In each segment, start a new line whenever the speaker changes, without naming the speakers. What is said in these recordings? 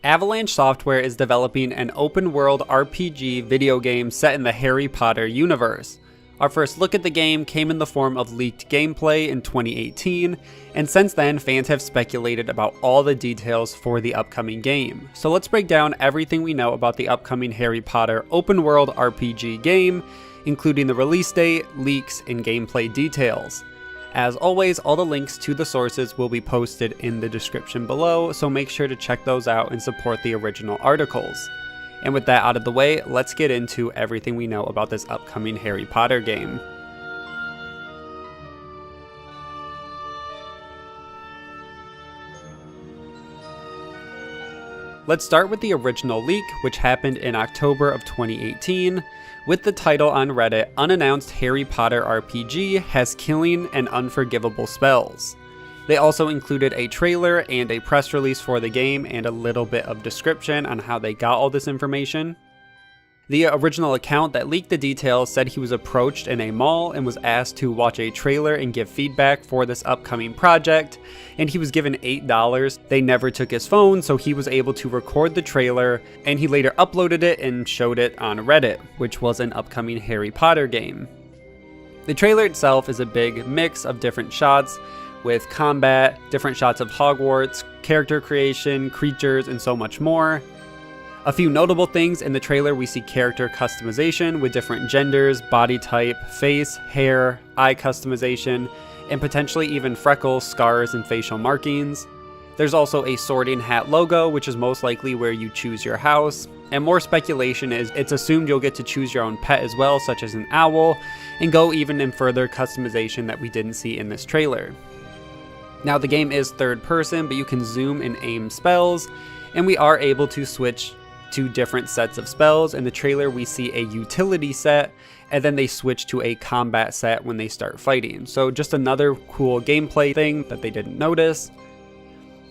Avalanche Software is developing an open-world RPG video game set in the Harry Potter universe. Our first look at the game came in the form of leaked gameplay in 2018, and since then fans have speculated about all the details for the upcoming game. So let's break down everything we know about the upcoming Harry Potter open-world RPG game, including the release date, leaks, and gameplay details. As always, all the links to the sources will be posted in the description below, so make sure to check those out and support the original articles. And with that out of the way, let's get into everything we know about this upcoming Harry Potter game. Let's start with the original leak, which happened in October of 2018, with the title on Reddit, "Unannounced Harry Potter RPG has killing and unforgivable spells." They also included a trailer and a press release for the game and a little bit of description on how they got all this information. The original account that leaked the details said he was approached in a mall and was asked to watch a trailer and give feedback for this upcoming project, and he was given $8. They never took his phone, so he was able to record the trailer, and he later uploaded it and showed it on Reddit, which was an upcoming Harry Potter game. The trailer itself is a big mix of different shots, with combat, different shots of Hogwarts, character creation, creatures, and so much more. A few notable things in the trailer: we see character customization with different genders, body type, face, hair, eye customization, and potentially even freckles, scars, and facial markings. There's also a Sorting Hat logo, which is most likely where you choose your house. And more speculation is it's assumed you'll get to choose your own pet as well, such as an owl, and go even in further customization that we didn't see in this trailer. Now the game is third person, but you can zoom and aim spells, and we are able to switch to different sets of spells. In the trailer we see a utility set, and then they switch to a combat set when they start fighting. So just another cool gameplay thing that they didn't notice.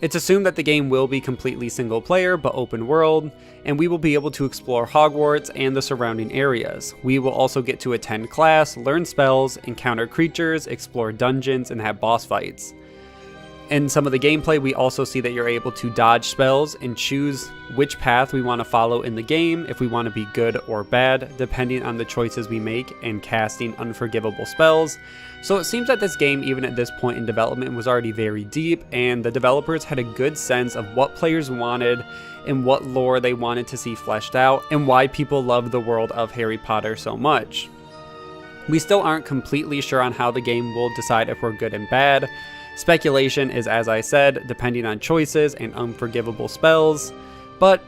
It's assumed that the game will be completely single player but open world, and we will be able to explore Hogwarts and the surrounding areas. We will also get to attend class, learn spells, encounter creatures, explore dungeons, and have boss fights. In some of the gameplay, we also see that you're able to dodge spells and choose which path we want to follow in the game, if we want to be good or bad, depending on the choices we make in casting unforgivable spells. So it seems that this game, even at this point in development, was already very deep, and the developers had a good sense of what players wanted and what lore they wanted to see fleshed out, and why people love the world of Harry Potter so much. We still aren't completely sure on how the game will decide if we're good and bad. Speculation is, as I said, depending on choices and unforgivable spells, but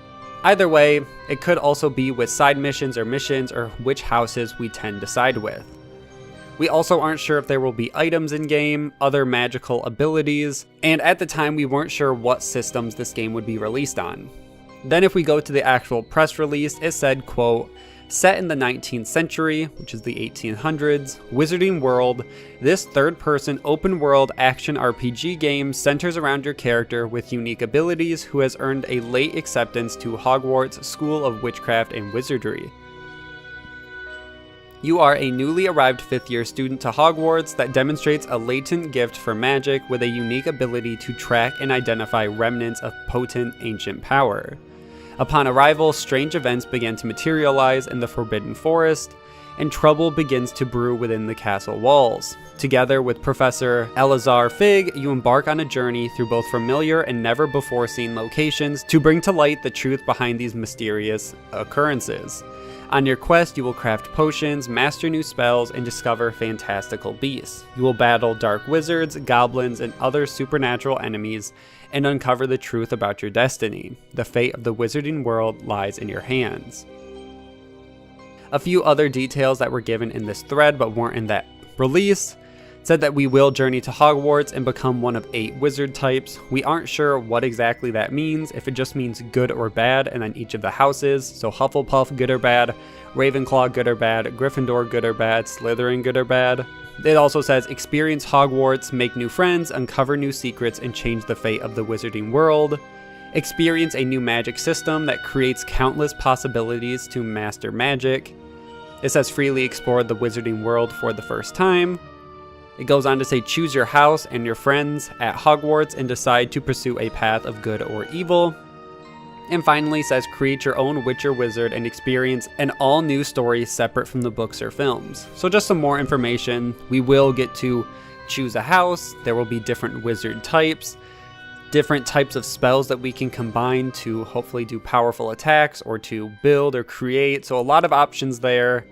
either way, it could also be with side missions or which houses we tend to side with. We also aren't sure if there will be items in game, other magical abilities, and at the time we weren't sure what systems this game would be released on. Then if we go to the actual press release, it said, quote, "Set in the 19th century, which is the 1800s, Wizarding World, this third-person open-world action RPG game centers around your character with unique abilities who has earned a late acceptance to Hogwarts School of Witchcraft and Wizardry. You are a newly arrived 5th-year student to Hogwarts that demonstrates a latent gift for magic with a unique ability to track and identify remnants of potent ancient power. Upon arrival, strange events begin to materialize in the Forbidden Forest, and trouble begins to brew within the castle walls. Together with Professor Elazar Fig, you embark on a journey through both familiar and never-before-seen locations to bring to light the truth behind these mysterious occurrences. On your quest, you will craft potions, master new spells, and discover fantastical beasts. You will battle dark wizards, goblins, and other supernatural enemies, and uncover the truth about your destiny. The fate of the wizarding world lies in your hands." A few other details that were given in this thread but weren't in that release said that we will journey to Hogwarts and become one of 8 wizard types. We aren't sure what exactly that means, if it just means good or bad, and then each of the houses, so Hufflepuff good or bad, Ravenclaw good or bad, Gryffindor good or bad, Slytherin good or bad. It also says experience Hogwarts, make new friends, uncover new secrets, and change the fate of the wizarding world. Experience a new magic system that creates countless possibilities to master magic. It says freely explore the wizarding world for the first time. It goes on to say choose your house and your friends at Hogwarts and decide to pursue a path of good or evil. And finally says create your own Witcher wizard and experience an all new story separate from the books or films. So just some more information. We will get to choose a house, there will be different wizard types, different types of spells that we can combine to hopefully do powerful attacks or to build or create, so a lot of options there.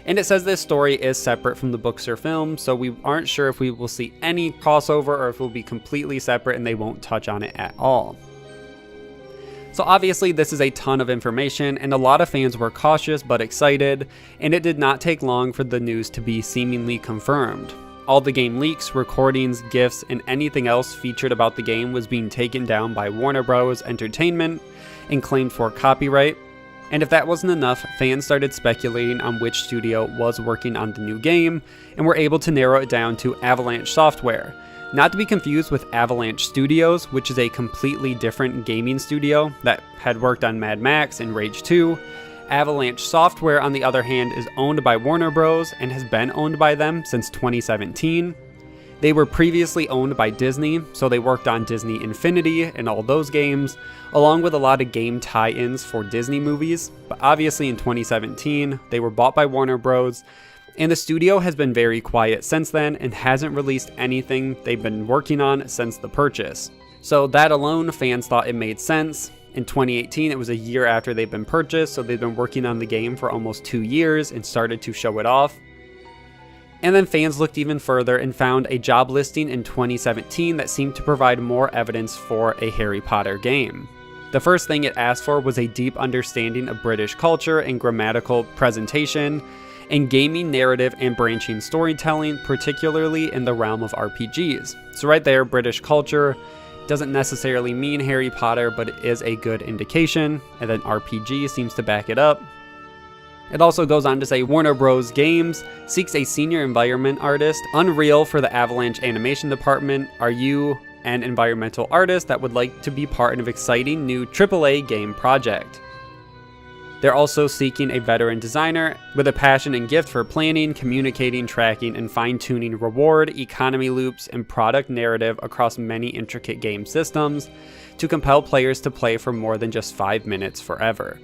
And it says this story is separate from the books or films, so we aren't sure if we will see any crossover or if it will be completely separate and they won't touch on it at all. So obviously this is a ton of information, and a lot of fans were cautious but excited, and it did not take long for the news to be seemingly confirmed. All the game leaks, recordings, GIFs, and anything else featured about the game was being taken down by Warner Bros. Entertainment and claimed for copyright. And if that wasn't enough, fans started speculating on which studio was working on the new game, and were able to narrow it down to Avalanche Software. Not to be confused with Avalanche Studios, which is a completely different gaming studio that had worked on Mad Max and Rage 2. Avalanche Software, on the other hand, is owned by Warner Bros. And has been owned by them since 2017. They were previously owned by Disney, so they worked on Disney Infinity and all those games, along with a lot of game tie-ins for Disney movies. But obviously in 2017, they were bought by Warner Bros. And the studio has been very quiet since then and hasn't released anything they've been working on since the purchase. So that alone, fans thought it made sense. In 2018, it was a year after they've been purchased, so they've been working on the game for almost 2 years and started to show it off. And then fans looked even further and found a job listing in 2017 that seemed to provide more evidence for a Harry Potter game. The first thing it asked for was a deep understanding of British culture and grammatical presentation, and gaming narrative and branching storytelling, particularly in the realm of RPGs. So right there, British culture doesn't necessarily mean Harry Potter, but it is a good indication, and then RPG seems to back it up. It also goes on to say Warner Bros. Games seeks a senior environment artist. Unreal for the Avalanche animation department. Are you an environmental artist that would like to be part of an exciting new AAA game project? They're also seeking a veteran designer with a passion and gift for planning, communicating, tracking, and fine-tuning reward, economy loops, and product narrative across many intricate game systems to compel players to play for more than just 5 minutes forever.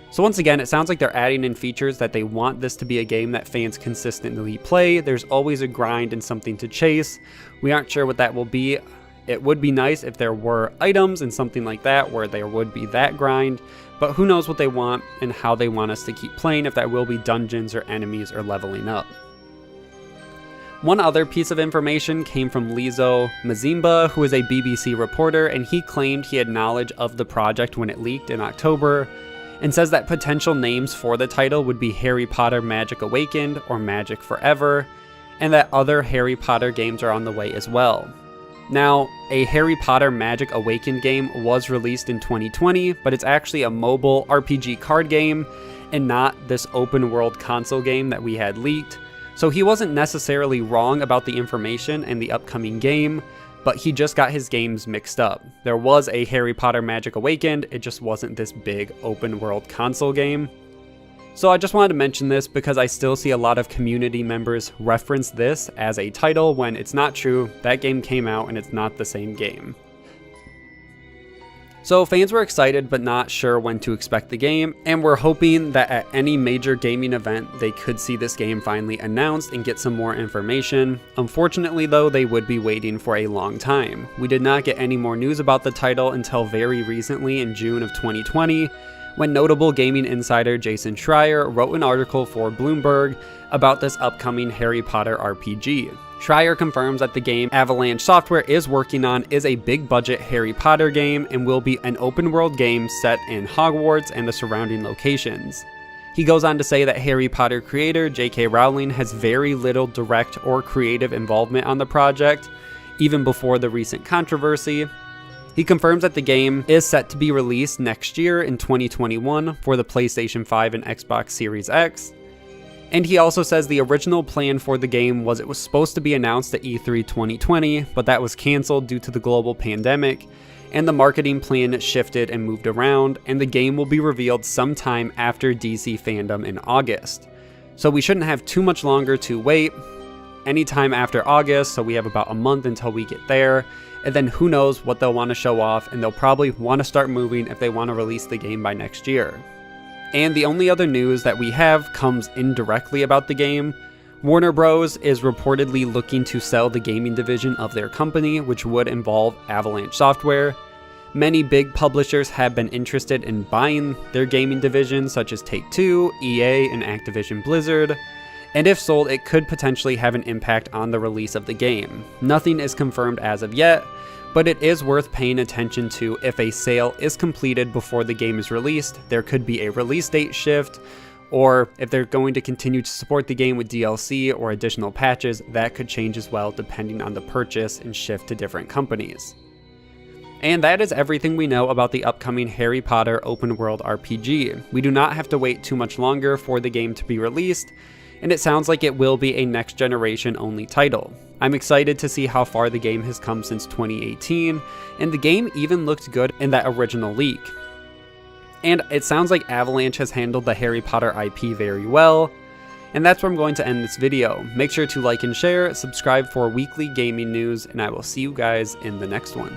So once again, it sounds like they're adding in features that they want this to be a game that fans consistently play. There's always a grind and something to chase. We aren't sure what that will be. It would be nice if there were items and something like that where there would be that grind, but who knows what they want and how they want us to keep playing, if that will be dungeons or enemies or leveling up. One other piece of information came from Lizo Mazimba, who is a BBC reporter, and he claimed he had knowledge of the project when it leaked in October, and says that potential names for the title would be Harry Potter Magic Awakened or Magic Forever, and that other Harry Potter games are on the way as well. Now, a Harry Potter Magic Awakened game was released in 2020, but it's actually a mobile RPG card game and not this open world console game that we had leaked. So he wasn't necessarily wrong about the information and the upcoming game, but he just got his games mixed up. There was a Harry Potter Magic Awakened, it just wasn't this big open world console game. So I just wanted to mention this because I still see a lot of community members reference this as a title when it's not true. That game came out and it's not the same game. So fans were excited but not sure when to expect the game, and were hoping that at any major gaming event they could see this game finally announced and get some more information. Unfortunately though, they would be waiting for a long time. We did not get any more news about the title until very recently in June of 2020, when notable gaming insider Jason Schreier wrote an article for Bloomberg about this upcoming Harry Potter RPG. Schreier confirms that the game Avalanche Software is working on is a big budget Harry Potter game and will be an open world game set in Hogwarts and the surrounding locations. He goes on to say that Harry Potter creator J.K. Rowling has very little direct or creative involvement on the project, even before the recent controversy. He confirms that the game is set to be released next year in 2021 for the PlayStation 5 and Xbox Series X. And he also says the original plan for the game was it was supposed to be announced at E3 2020, but that was cancelled due to the global pandemic, and the marketing plan shifted and moved around, and the game will be revealed sometime after DC Fandom in August. So we shouldn't have too much longer to wait. Anytime after August, so we have about a month until we get there, and then who knows what they'll want to show off, and they'll probably want to start moving if they want to release the game by next year. And the only other news that we have comes indirectly about the game. Warner Bros. Is reportedly looking to sell the gaming division of their company, which would involve Avalanche Software. Many big publishers have been interested in buying their gaming division, such as Take-Two, EA, and Activision Blizzard. And if sold, it could potentially have an impact on the release of the game. Nothing is confirmed as of yet, but it is worth paying attention to. If a sale is completed before the game is released, there could be a release date shift, or if they're going to continue to support the game with DLC or additional patches, that could change as well depending on the purchase and shift to different companies. And that is everything we know about the upcoming Harry Potter open world RPG. We do not have to wait too much longer for the game to be released, and it sounds like it will be a next generation only title. I'm excited to see how far the game has come since 2018, and the game even looked good in that original leak. And it sounds like Avalanche has handled the Harry Potter IP very well. And that's where I'm going to end this video. Make sure to like and share, subscribe for weekly gaming news, and I will see you guys in the next one.